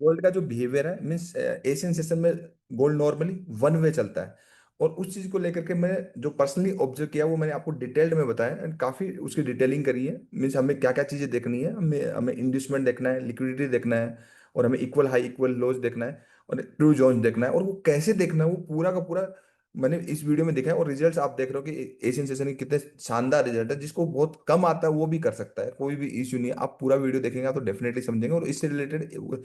Gold का जो behaviour है मीन्स एशियन सेशन में गोल्ड नॉर्मली वन वे चलता है। और उस चीज को लेकर के मैं जो पर्सनली ऑब्जर्व किया वो मैंने आपको डिटेल्ड में बताया एंड काफी उसकी डिटेलिंग करी है। मीन्स हमें क्या क्या चीजें देखनी है, हमें हमें इंड्यूसमेंट देखना है, लिक्विडिटी देखना है, और हमें इक्वल हाई इक्वल लोज देखना है, और ट्रू जोन देखना है। और वो कैसे देखना है वो पूरा का पूरा मैंने इस वीडियो में देखा है। और रिजल्ट्स आप देख रहे हो कि एशियन सेशन के कितने शानदार रिजल्ट है, जिसको बहुत कम आता है वो भी कर सकता है, कोई भी इश्यू नहीं है। आप पूरा वीडियो देखेंगे आप तो डेफिनेटली समझेंगे। और इससे रिलेटेड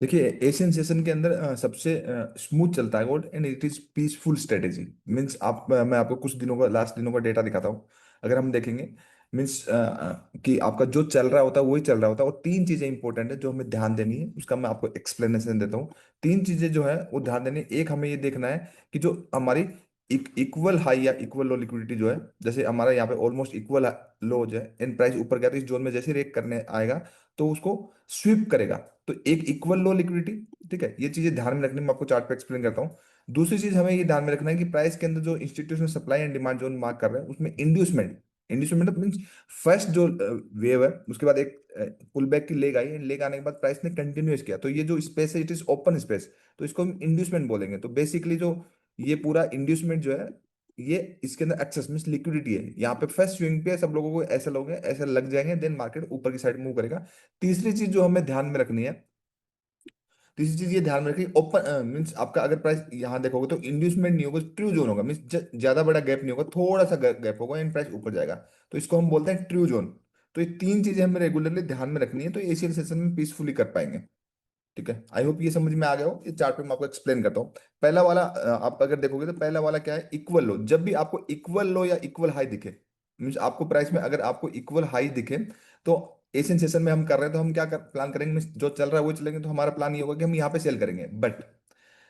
देखिए एशियन सेशन के अंदर सबसे स्मूथ चलता है gold and it is peaceful strategy. Means आप मैं आपको कुछ दिनों का लास्ट दिनों का डेटा दिखाता हूँ। अगर हम देखेंगे मीन्स कि आपका जो चल रहा होता है वही चल रहा होता है। और तीन चीजें इंपॉर्टेंट है जो हमें ध्यान देनी है, उसका मैं आपको एक्सप्लेनेशन देता हूँ। तीन चीजें जो है वो ध्यान देनी है। एक हमें ये देखना है कि जो हमारी इक्वल हाई या इक्वल लो लिक्विडिटी जो है, जैसे हमारा यहाँ पे ऑलमोस्ट इक्वल लो जो है इन प्राइस ऊपर गया तो इस जोन में जैसे रेक करने आएगा तो उसको स्वीप करेगा। तो एक इक्वल लो लिक्विडिटी, ठीक है, ये चीजें ध्यान में रखनी, मैं आपको चार्ट पे एक्सप्लेन करता हूँ। दूसरी चीज हमें ये ध्यान में रखना है कि प्राइस के अंदर जो institutional supply and demand zone mark कर रहे हैं उसमें इंड्यूसमेंट, इंड्यूसमेंट मीन्स फर्स्ट जो वेव है उसके बाद एक पुल बैक की लेग आई एंड लेग आने के बाद प्राइस ने कंटिन्यूस किया, तो ये जो स्पेस है इट इज ओपन स्पेस, तो इसको हम इंड्यूसमेंट बोलेंगे। तो बेसिकली जो ये पूरा इंड्यूसमेंट जो है ये इसके अंदर एक्सेस मीन्स लिक्विडिटी है। यहाँ पे फर्स्ट स्विंग पे सब लोगों को ऐसा लोग ऐसा लग जाएंगे, देन मार्केट ऊपर की साइड मूव करेगा। तीसरी चीज जो हमें ध्यान में रखनी है, तीसरी चीज ये ध्यान में रखिए ओपन मीन्स आपका अगर प्राइस यहाँ देखोगे तो इंड्यूसमेंट नहीं होगा, ट्रू जोन होगा। मीन्स ज्यादा बड़ा गैप नहीं होगा, थोड़ा सा गैप होगा एंड प्राइस ऊपर जाएगा, तो इसको हम बोलते हैं ट्रू जोन। तो ये तीन चीजें हमें रेगुलरली ध्यान में रखनी है तो एशियन सेशन में पीसफुली कर पाएंगे। ठीक है, आई होप ये समझ में आ गया हो। इस चार्ट पे मैं आपको एक्सप्लेन करता हूँ। पहला वाला आप अगर देखोगे तो पहला वाला क्या है, इक्वल लो। जब भी आपको इक्वल लो या इक्वल हाई दिखे, मीन्स आपको प्राइस में अगर आपको इक्वल हाई दिखे तो एशियन सेशन में हम कर रहे हैं तो हम क्या प्लान करेंगे, means जो चल रहा है वो चलेंगे। तो हमारा प्लान ये होगा कि हम यहाँ पे सेल करेंगे। बट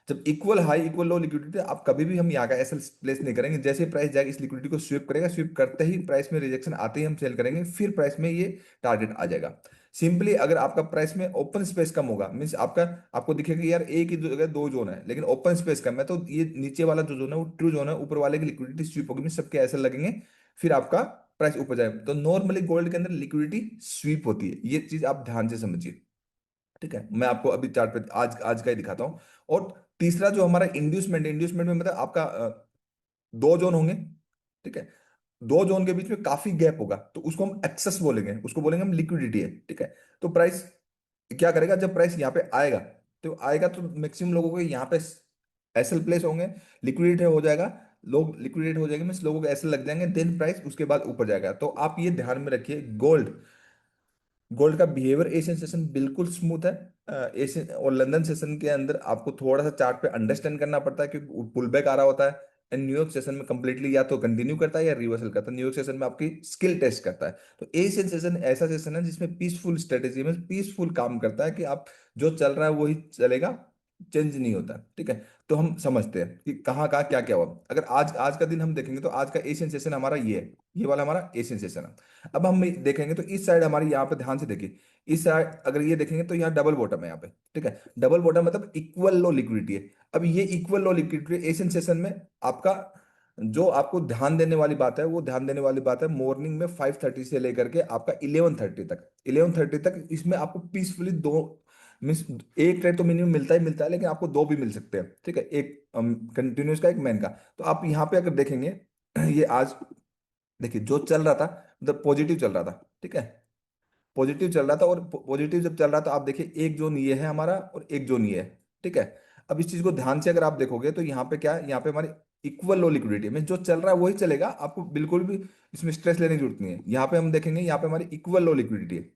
जब इक्वल हाई इक्वल लो लिक्विडिटी आप कभी भी हम यहाँ का एसएल प्लेस नहीं करेंगे। जैसे प्राइस जाएगा इस लिक्विडिटी को स्वीप करेगा, स्वीप करते ही प्राइस में रिजेक्शन आते ही हम सेल करेंगे, फिर प्राइस में ये टारगेट आ जाएगा। सिंपली अगर आपका प्राइस में ओपन स्पेस कम होगा मीन्स आपका आपको दिखेगा कि यार एक ही जगह दो जोन है लेकिन ओपन स्पेस कम है, तो ये नीचे वाला जो जोन है वो ट्रू जोन है, ऊपर वाले की लिक्विडिटी स्वीप होगी मीन्स सबके ऐसे लगेंगे, फिर आपका प्राइस ऊपर जाएगा। तो नॉर्मली गोल्ड के अंदर लिक्विडिटी स्वीप होती है, ये चीज आप ध्यान से समझिए। ठीक है, मैं आपको अभी चार्ट पे आज आज का ही दिखाता हूँ। और तीसरा जो हमारा इंड्यूसमेंट, इंड्यूसमेंट में मतलब आपका दो जोन होंगे। ठीक है, दो जोन के बीच में काफी गैप होगा तो उसको हम एक्सेस बोलेंगे, उसको बोलेंगे हम लिक्विडिटी है। ठीक है, तो प्राइस क्या करेगा जब प्राइस यहाँ पे आएगा, तो आएगा तो मैक्सिमम लोगों को यहाँ पे एसएल प्लेस होंगे, लिक्विडेट हो जाएगा, लोग लिक्विडेट हो जाएंगे मीन्स लोगों को ऐसे लग जाएंगे, देन प्राइस उसके बाद ऊपर जाएगा। तो आप ये ध्यान में रखिए गोल्ड, गोल्ड का बिहेवियर एशियन सेशन बिल्कुल स्मूथ है। एशियन और लंदन सेशन के अंदर आपको थोड़ा सा चार्ट पे अंडरस्टैंड करना पड़ता है क्योंकि पुल बैक आ रहा होता है। एंड न्यूयॉर्क सेशन में कंप्लीटली या तो कंटिन्यू करता है या रिवर्सल करता है। न्यूयॉर्क सेशन में आपकी स्किल टेस्ट करता है। तो एशियन सेशन ऐसा सेशन है जिसमें पीसफुल स्ट्रेटेजी में पीसफुल काम करता है कि आप जो चल रहा है वही चलेगा, चेंज नहीं होता। ठीक है, तो हम समझते हैं कि कहाँ कहाँ क्या क्या हुआ। अगर आज आज का दिन हम देखेंगे तो आज का एशियन सेशन हमारा ये है, ये वाला हमारा एशियन सेशन है। अब हम देखेंगे तो इस साइड हमारी यहाँ पे ध्यान से देखिए, इस साइड अगर ये देखेंगे तो यहाँ डबल बॉटम है यहाँ पे। ठीक है, डबल बॉटम मतलब इक्वल लो लिक्विडिटी है। अब ये इक्वल लो लिक्विडिटी एशियन सेशन में आपका जो आपको ध्यान देने वाली बात है वो ध्यान देने वाली बात है मॉर्निंग में 5:30 से लेकर के आपका 11:30 तक, 11:30 तक इसमें आपको पीसफुली दो मीन्स एक ट्रेड तो मिनिमम मिलता ही मिलता है लेकिन आपको दो भी मिल सकते हैं। ठीक है, एक कंटिन्यूस का एक मैन का। तो आप यहाँ पे अगर देखेंगे ये आज देखिए जो चल रहा था मतलब पॉजिटिव चल रहा था। ठीक है, पॉजिटिव चल रहा था और पॉजिटिव जब चल रहा था आप देखिए एक जोन ये है हमारा और एक जोन ये है। ठीक है, अब इस चीज को ध्यान से अगर आप देखोगे तो यहाँ पे क्या है, यहाँ पे हमारी इक्वल लो लिक्विडिटी में जो चल रहा है वही चलेगा, आपको बिल्कुल भी इसमें स्ट्रेस लेने की जरूरत नहीं है। यहाँ पे हम देखेंगे यहाँ पे हमारी इक्वल लो लिक्विडिटी है।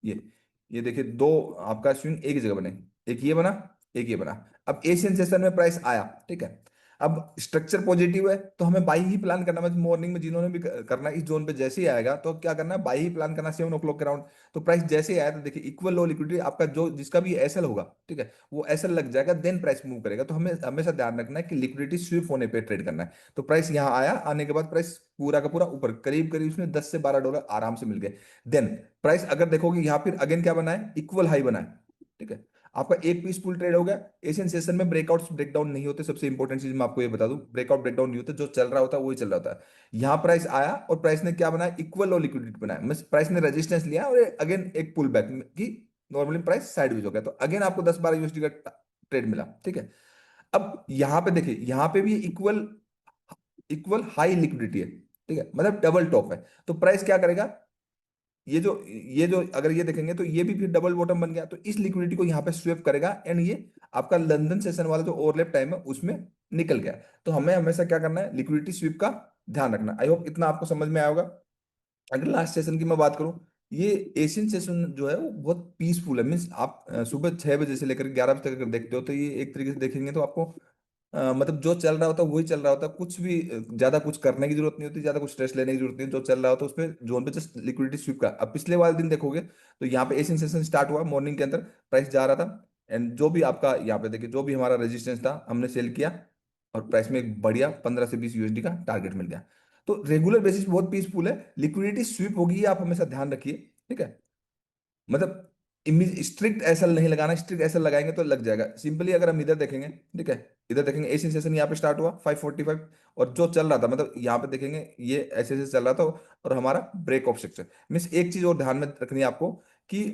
ये ये देखिए दो आपका स्विंग एक ही जगह बने, एक ये बना एक ये बना। अब एशियन सेशन में प्राइस आया। ठीक है, अब स्ट्रक्चर पॉजिटिव है तो हमें बाई ही प्लान करना, मतलब मॉर्निंग में जिन्होंने भी करना है इस जोन पे जैसे ही आएगा तो क्या करना है बाई ही प्लान करना 7 o'clock के अराउंड। तो प्राइस जैसे ही आया तो देखिए इक्वल लो लिक्विडिटी आपका जो जिसका भी एसएल होगा, ठीक है, वो एसएल लग जाएगा देन प्राइस मूव करेगा। तो हमें हमेशा ध्यान रखना है कि लिक्विडिटी स्विप होने पे ट्रेड करना है। तो प्राइस यहाँ आया, आने के बाद प्राइस पूरा का पूरा ऊपर करीब करीब उसमें $10 से $12 आराम से मिल गए। देन प्राइस अगर देखोगे यहाँ फिर अगेन क्या बना है, इक्वल हाई बना है। ठीक है, आपका एक पीस फुल ट्रेड हो गया। एशियन सेशन में ब्रेकआउट्स ब्रेकडाउन नहीं होते, सबसे इंपॉर्टेंट चीज मैं आपको ये बता दूं, ब्रेकआउट ब्रेकडाउन नहीं होते, जो चल रहा होता है वही चल रहा होता है। यहाँ प्राइस आया और प्राइस ने क्या बनाया, इक्वल और लिक्विडिटी बनाया, मींस प्राइस ने रेजिस्टेंस लिया और अगेन एक पुल बैक की नॉर्मली प्राइस साइडवेज हो गया, तो अगेन आपको 10-12 यूएसडी का ट्रेड मिला, ठीक है। अब यहाँ पे देखिए, यहाँ पे भी इक्वल इक्वल हाई लिक्विडिटी है, ठीक है, मतलब डबल टॉप है। तो प्राइस क्या करेगा, ये जो अगर ये देखेंगे तो ये भी फिर डबल बॉटम बन गया, तो इस लिक्विडिटी को यहाँ पे स्वेप करेगा, एंड ये आपका लंदन सेशन वाला जो ओवरलैप टाइम है उसमें निकल गया। तो हमें हमेशा क्या करना है, लिक्विडिटी स्वीप का ध्यान रखना। आई होप इतना आपको समझ में आया होगा। अगर लास्ट सेशन की मैं बात करूं, ये एशियन सेशन जो है वो बहुत पीसफुल है। मीन्स आप सुबह 6 बजे से लेकर 11 बजे तक अगर देखते हो तो ये एक तरीके से देखेंगे तो आपको मतलब जो चल रहा होता है वही चल रहा होता है, कुछ भी ज्यादा कुछ करने की जरूरत नहीं होती, ज्यादा कुछ स्ट्रेस लेने की जरूरत नहीं है। जो चल रहा होता है उसमें जोन पे जस्ट लिक्विडिटी स्वीप का। अब पिछले वाले दिन देखोगे तो यहाँ पे एशियन सेशन स्टार्ट हुआ, मॉर्निंग के अंदर प्राइस जा रहा था, एंड जो भी आपका यहाँ पे देखिए जो भी हमारा रेजिस्टेंस था हमने सेल किया, और प्राइस में एक बढ़िया 15 से 20 यूएसडी का टारगेट मिल गया। तो रेगुलर बेसिस बहुत पीसफुल है, लिक्विडिटी स्वीप होगी ये आप हमेशा ध्यान रखिए, ठीक है। मतलब स्ट्रिक्ट एसएल नहीं लगाना, स्ट्रिक्ट एसएल लगाएंगे तो लग जाएगा। सिंपली अगर हम इधर देखेंगे, ठीक है, इधर देखेंगे एशियन सेशन यहाँ पे स्टार्ट हुआ 545, और जो चल रहा था मतलब यहाँ पे देखेंगे ये ऐसे ऐसे चल रहा था, और हमारा ब्रेक ऑफ सेक्शन। मीन्स एक चीज और ध्यान में रखनी है आपको कि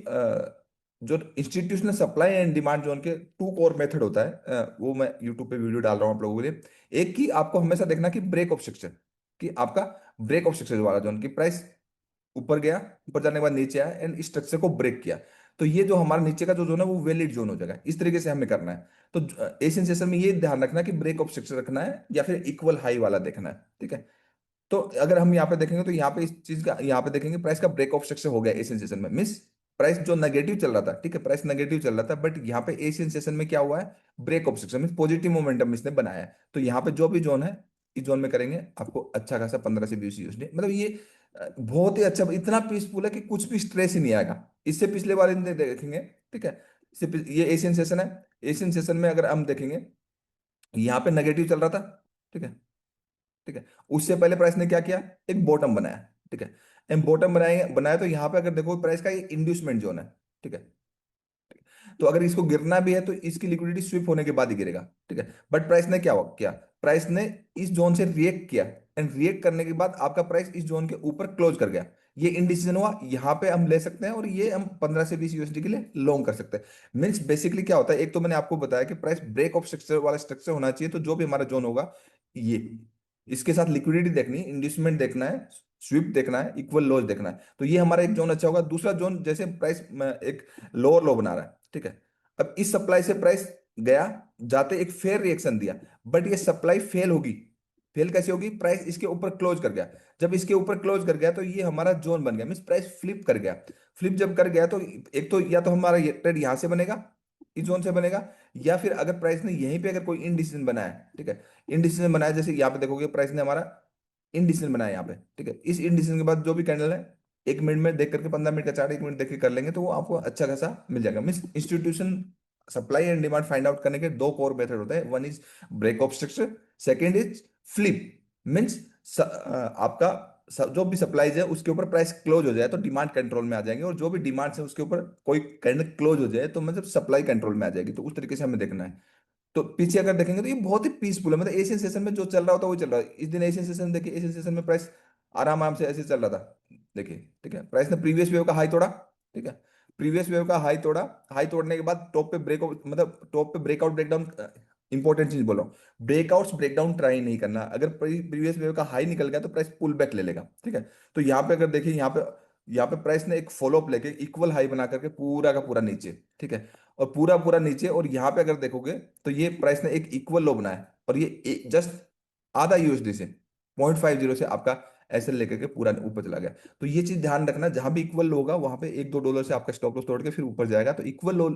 जो institutional supply and demand zone के टू कोर मेथड होता है, वो मैं यूट्यूब पे वीडियो डाल रहा हूँ आप लोगों के लिए। एक की आपको हमेशा देखना कि ब्रेक ऑफ सेक्शन, कि आपका ब्रेक ऑफ सेक्शन वाला जोन की प्राइस ऊपर गया, ऊपर जाने के बाद नीचे आया एंड स्ट्रक्चर को ब्रेक किया, तो ये जो हमारा नीचे का जो जोन है वो वैलिड जोन हो जाएगा। इस तरीके से हमें करना है। तो एशियन सेशन में ये ध्यान रखना कि ब्रेक ऑफ स्ट्रक्चर रखना है या फिर इक्वल हाई वाला देखना है, ठीक है। तो अगर हम यहाँ पे देखेंगे तो यहाँ पे इस चीज का यहाँ पे देखेंगे प्राइस का ब्रेक ऑफ स्ट्रक्चर हो गया एशियन सेशन में। मिस प्राइस जो नेगेटिव चल रहा था, ठीक है, प्राइस नेगेटिव चल रहा था, बट यहाँ पे एशियन सेशन में क्या हुआ है, break of structure mean positive momentum इसने बनाया है। तो यहाँ पे जो भी जोन है, इस जोन में करेंगे आपको अच्छा खासा 15 से 20 यूएसडी, मतलब ये बहुत ही अच्छा, इतना पीसफुल है कि कुछ भी स्ट्रेस ही नहीं आएगा। इससे पिछले वाले दिन देखेंगे, ठीक है, ये एशियन सेशन है। एशियन सेशन में अगर हम देखेंगे यहाँ पे नेगेटिव चल रहा था, ठीक है, ठीक है। उससे पहले प्राइस ने क्या किया, एक बॉटम बनाया, ठीक है। एंड बॉटम बनाया बनाया तो यहाँ पे अगर देखो प्राइस का ये इंड्यूसमेंट जोन है, ठीक है। तो अगर इसको गिरना भी है तो इसकी लिक्विडिटी स्विप होने के बाद ही गिरेगा, ठीक है। बट प्राइस ने क्या किया, प्राइस ने इस जोन से रिएक्ट किया, एंड रिएक्ट करने के बाद आपका प्राइस इस जोन के ऊपर क्लोज कर गया। ये इंडिसीजन हुआ, यहाँ पे हम ले सकते हैं, और ये हम 15 से 20 यूएसडी के लिए लॉन्ग कर सकते हैं। मीन्स बेसिकली क्या होता है, एक तो मैंने आपको बताया कि प्राइस ब्रेक ऑफ स्ट्रक्चर वाला स्ट्रक्चर होना चाहिए, तो जो भी हमारा जोन होगा ये, इसके साथ लिक्विडिटी देखनी है, इंड्यूसमेंट देखना है, स्विप देखना है, इक्वल लॉज देखना है। तो ये हमारा एक जोन अच्छा होगा। दूसरा जोन जैसे प्राइस एक लोअर लो बना रहा है, ठीक है। अब इस सप्लाई से प्राइस गया, जाते एक फेयर रिएक्शन दिया, बट ये सप्लाई फेल होगी। फेल कैसे होगी, प्राइस इसके ऊपर क्लोज कर गया। जब इसके ऊपर क्लोज कर गया तो ये हमारा जोन बन गया, मीन प्राइस फ्लिप कर गया। फ्लिप जब कर गया तो एक तो या तो हमारा ये ट्रेड यहां से बनेगा, इस जोन से बनेगा, या फिर अगर प्राइस ने यहीं पे अगर कोई इनडिसीजन बनाया, ठीक है, इनडिसीजन बनाया, जैसे यहाँ पे देखोगे प्राइस ने हमारा इनडिसीजन बनाया यहाँ पे, ठीक है। इस इनडिसीजन के बाद जो भी कैंडल है 1 मिनट में देख करके, 15 मिनट का चार्ट 1 मिनट देख के कर लेंगे तो वो आपको अच्छा खासा मिल जाएगा। Mean institution supply and demand find out करने के दो कोर मेथड होते हैं, one is break of structure, second is flip. Means आपका जो भी सप्लाईज है उसके ऊपर प्राइस क्लोज हो जाए तो डिमांड कंट्रोल में आ जाएंगे, और जो भी डिमांड है उसके ऊपर कोई कैंडल क्लोज हो जाए तो मतलब सप्लाई कंट्रोल में आ जाएगी। तो उस तरीके से हमें देखना है। तो पीछे अगर देखेंगे तो ये बहुत ही पीसफुल है, मतलब एशियन सेशन में जो चल रहा होता है वो चल रहा है। इस दिन एशियन सेशन देखिए, एशियन सेशन में प्राइस आराम आराम से ऐसे चल रहा था, देखिए, ठीक है। प्राइस ने प्रीवियस वेव का हाई तोड़ा, ठीक है, प्रीवियस वेव का हाई तोड़ा, हाई तोड़ने के बाद टॉप पे ब्रेक, मतलब टॉप पे ब्रेकआउट ब्रेकडाउन, इंपॉर्टेंट चीज बोल रहा हूँ, ब्रेकआउट्स ब्रेकडाउन ट्राई नहीं करना। अगर प्रीवियस वेव का हाई निकल गया तो प्राइस पुल बैक ले लेगा, ठीक है। तो यहाँ पे अगर देखिए, यहाँ पे प्राइस ने एक फॉलोअप लेके इक्वल हाई बना करके पूरा का पूरा नीचे, ठीक है, और पूरा पूरा नीचे, और यहाँ पे अगर देखोगे तो ये प्राइस ने एक इक्वल लो बनाया, और ये जस्ट आधा यूएसडी से 0.50 से आपका ऐसे लेकर के पूरा ऊपर चला गया। तो ये चीज ध्यान रखना, जहां भी इक्वल लो होगा वहां पे $1-2 से आपका स्टॉप लॉस तोड़ के फिर ऊपर जाएगा। तो इक्वल लो,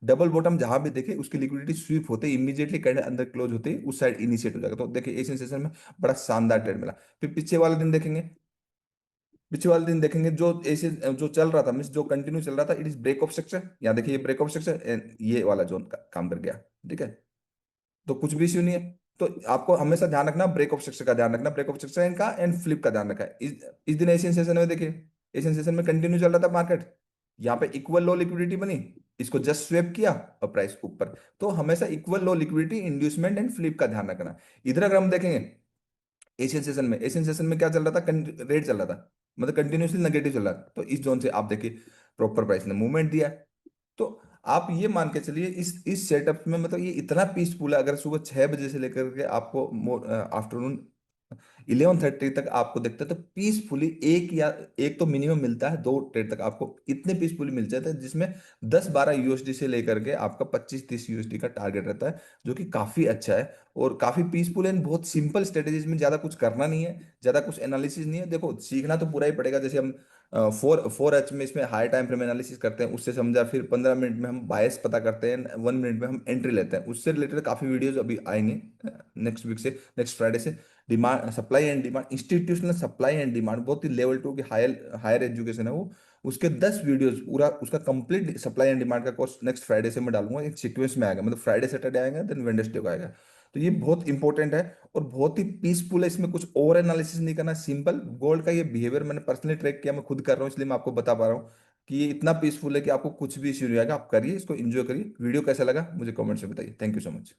डबल बॉटम जहां भी देखे उसकी लिक्विडिटी स्वीप होते इमीडिएटली कैंडल अंदर क्लोज होते ही उस साइड इनिशिएट हो जाएगा। तो देखिए एशियन सेशन में बड़ा शानदार ट्रेड मिला। फिर पीछे वाले दिन देखेंगे, पीछे वाले दिन देखेंगे जो ऐसे जो चल रहा था, मीन जो कंटिन्यू चल रहा था, it is break of structure. यहाँ देखिए ये ब्रेक ऑफ स्ट्रक्चर, ये वाला जोन काम कर गया, ठीक है। तो कुछ भी इश्यू नहीं है। तो आपको हमेशा ध्यान रखना, ब्रेक ऑफ स्ट्रक्चर का ध्यान रखना, ब्रेक ऑफ स्ट्रक्चर का एंड फ्लिप का ध्यान रखा है। इस दिन एशियन सेशन में देखिए, एशियन सेशन में कंटिन्यू चल रहा था मार्केट, यहाँ पे इक्वल लो लिक्विडिटी बनी, इसको जस्ट स्वेप किया और प्राइस ऊपर। तो हमेशा equal low liquidity, inducement and flip का ध्यान रखना। इधर अगर हम देखेंगे एशियन सेशन में क्या चल रहा था, रेट चल रहा था, मतलब कंटिन्यूसली नेगेटिव चल रहा था। तो इस जोन से आप देखिए प्रॉपर प्राइस ने मूवमेंट दिया है, तो आप ये मान के चलिए इस सेटअप में मतलब ये इतना पीसफुल है, अगर सुबह 6 बजे से लेकर के आपको आफ्टरनून 11:30 तक आपको देखते हैं, तो पीसफुली एक तो मिनिमम मिलता है, 2 ट्रेड तक आपको इतने पीसफुली मिल जाते हैं, जिसमें 10-12 यूएसडी से लेकर के आपका 25-30 यूएसडी का टारगेट रहता है, जो कि काफी अच्छा है और काफी पीसफुल है। बहुत सिंपल स्ट्रेटेजीज में ज्यादा कुछ करना नहीं है, ज्यादा कुछ एनालिसिस नहीं है। देखो सीखना तो पूरा ही पड़ेगा, जैसे हम 4H में इसमें हाई टाइम फ्रेम एनालिसिस करते हैं, उससे समझा, फिर 15 मिनट में हम बायस पता करते हैं, 1 मिनट में हम एंट्री लेते हैं, उससे रिलेटेड काफी वीडियोज अभी आएंगे नेक्स्ट वीक से, नेक्स्ट फ्राइडे से। Demand, supply and demand, institutional supply and demand, बहुत ही लेवल 2 की हायर हायर एजुकेशन है वो, उसके 10 वीडियोस पूरा उसका कंप्लीट सप्लाई एंड डिमांड का कोर्स नेक्स्ट फ्राइडे से मैं डालूंगा, एक सीक्वेंस में आएगा, मतलब फ्राइडे सैटरडे आएगा देन वेडनेसडे को आएगा। तो ये बहुत इंपॉर्टेंट है और बहुत ही पीसफुल है, इसमें कुछ और एनालिसिस नहीं करना, सिंपल गोल्ड का ये बिहेवियर मैंने पर्सनली ट्रैक किया, मैं खुद कर रहा हूँ, इसलिए मैं आपको बता पा रहा हूँ कि ये इतना पीसफुल है कि आपको कुछ भी इश्यू नहीं आएगा। आप करिए, इसको एंजॉय करिए। वीडियो कैसा लगा मुझे कमेंट में बताइए। Thank you so much.